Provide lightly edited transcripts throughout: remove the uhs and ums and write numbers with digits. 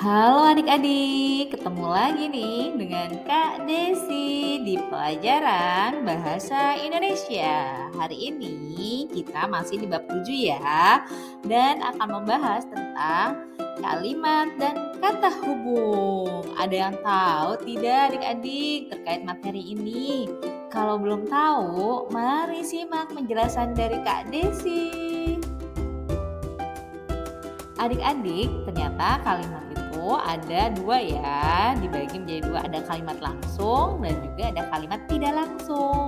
Halo adik-adik, ketemu lagi nih dengan Kak Desi di pelajaran Bahasa Indonesia. Hari ini kita masih di bab 7 ya, dan akan membahas tentang kalimat dan kata hubung. Ada yang tahu tidak adik-adik terkait materi ini? Kalau belum tahu, mari simak penjelasan dari Kak Desi. Adik-adik, ternyata kalimat itu ada dua ya, dibagi menjadi dua, ada kalimat langsung dan juga ada kalimat tidak langsung.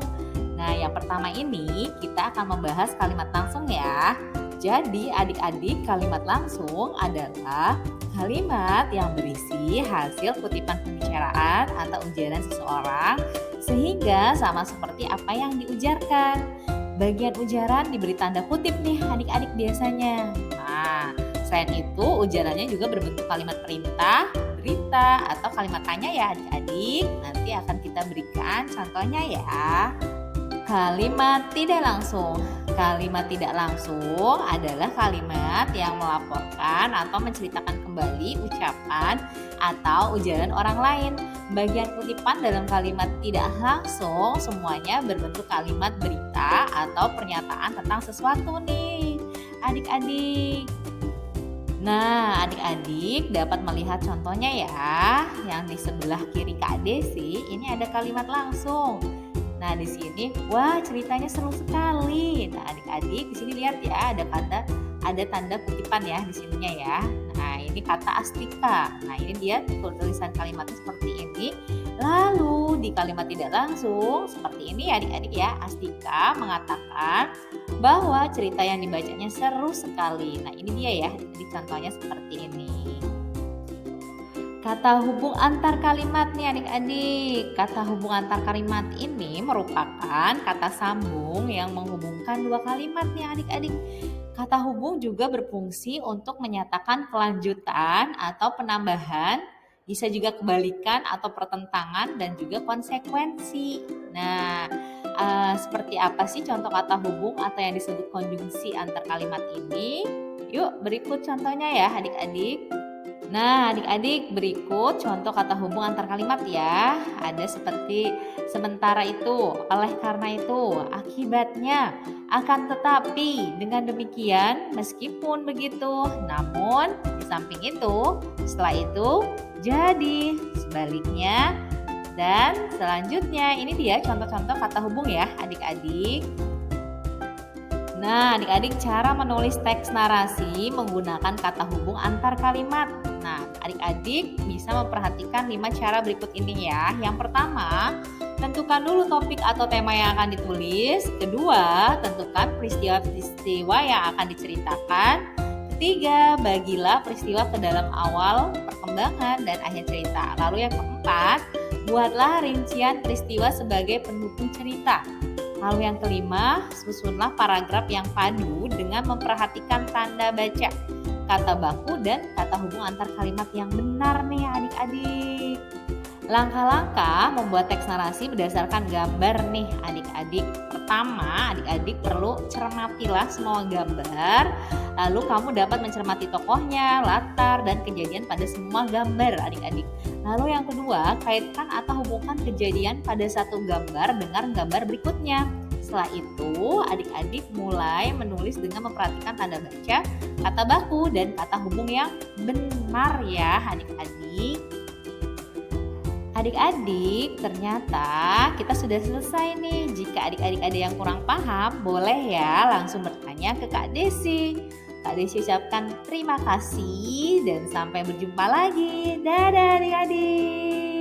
Nah, yang pertama ini kita akan membahas kalimat langsung ya. Jadi adik-adik, kalimat langsung adalah kalimat yang berisi hasil kutipan pembicaraan atau ujaran seseorang sehingga sama seperti apa yang diujarkan. Bagian ujaran diberi tanda kutip nih adik-adik biasanya. Nah, selain itu ujarannya juga berbentuk kalimat perintah, berita, atau kalimat tanya ya adik-adik. Nanti akan kita berikan contohnya ya. Kalimat tidak langsung. Kalimat tidak langsung adalah kalimat yang melaporkan atau menceritakan kembali ucapan atau ujaran orang lain. Bagian kutipan dalam kalimat tidak langsung semuanya berbentuk kalimat berita atau pernyataan tentang sesuatu nih adik-adik. Nah, adik-adik dapat melihat contohnya ya. Yang di sebelah kiri Kak Desi ini ada kalimat langsung. Nah, di sini wah ceritanya seru sekali. Nah, adik-adik di sini lihat ya ada tanda kutipan ya di sininya ya. Nah, ini kata Astika. Nah, ini dia tulisan kalimatnya seperti ini. Lalu di kalimat tidak langsung seperti ini adik-adik ya. Astika mengatakan bahwa cerita yang dibacanya seru sekali. Nah, ini dia ya. Jadi contohnya seperti ini. Kata hubung antar kalimat nih adik-adik. Kata hubung antar kalimat ini merupakan kata sambung yang menghubungkan dua kalimat nih adik-adik. Kata hubung juga berfungsi untuk menyatakan kelanjutan atau penambahan, bisa juga kebalikan atau pertentangan dan juga konsekuensi. Nah, seperti apa sih contoh kata hubung atau yang disebut konjungsi antar kalimat ini? Yuk berikut contohnya ya adik-adik. Nah, adik-adik berikut contoh kata hubung antar kalimat ya. Ada seperti sementara itu, oleh karena itu, akibatnya, akan tetapi, dengan demikian, meskipun begitu, namun di samping itu, setelah itu, jadi, sebaliknya, dan selanjutnya. Ini dia contoh-contoh kata hubung ya adik-adik. Nah, adik-adik cara menulis teks narasi menggunakan kata hubung antar kalimat. Nah, adik-adik bisa memperhatikan 5 cara berikut ini ya. Yang pertama, tentukan dulu topik atau tema yang akan ditulis. Kedua, tentukan peristiwa-peristiwa yang akan diceritakan. Ketiga, bagilah peristiwa ke dalam awal, perkembangan, dan akhir cerita. Lalu yang keempat, buatlah rincian peristiwa sebagai pendukung cerita. Lalu yang kelima, susunlah paragraf yang padu dengan memperhatikan tanda baca, kata baku, dan kata hubung antar kalimat yang benar nih adik-adik. Langkah-langkah membuat teks narasi berdasarkan gambar nih adik-adik. Pertama, adik-adik perlu cermatilah semua gambar. Lalu kamu dapat mencermati tokohnya, latar, dan kejadian pada semua gambar adik-adik. Lalu yang kedua, kaitkan atau hubungkan kejadian pada satu gambar dengan gambar berikutnya. Setelah itu, adik-adik mulai menulis dengan memperhatikan tanda baca, kata baku, dan kata hubung yang benar ya adik-adik. Adik-adik, ternyata kita sudah selesai nih. Jika adik-adik ada yang kurang paham, boleh ya langsung bertanya ke Kak Desi. Kak Desi ucapkan terima kasih dan sampai berjumpa lagi. Dadah adik-adik.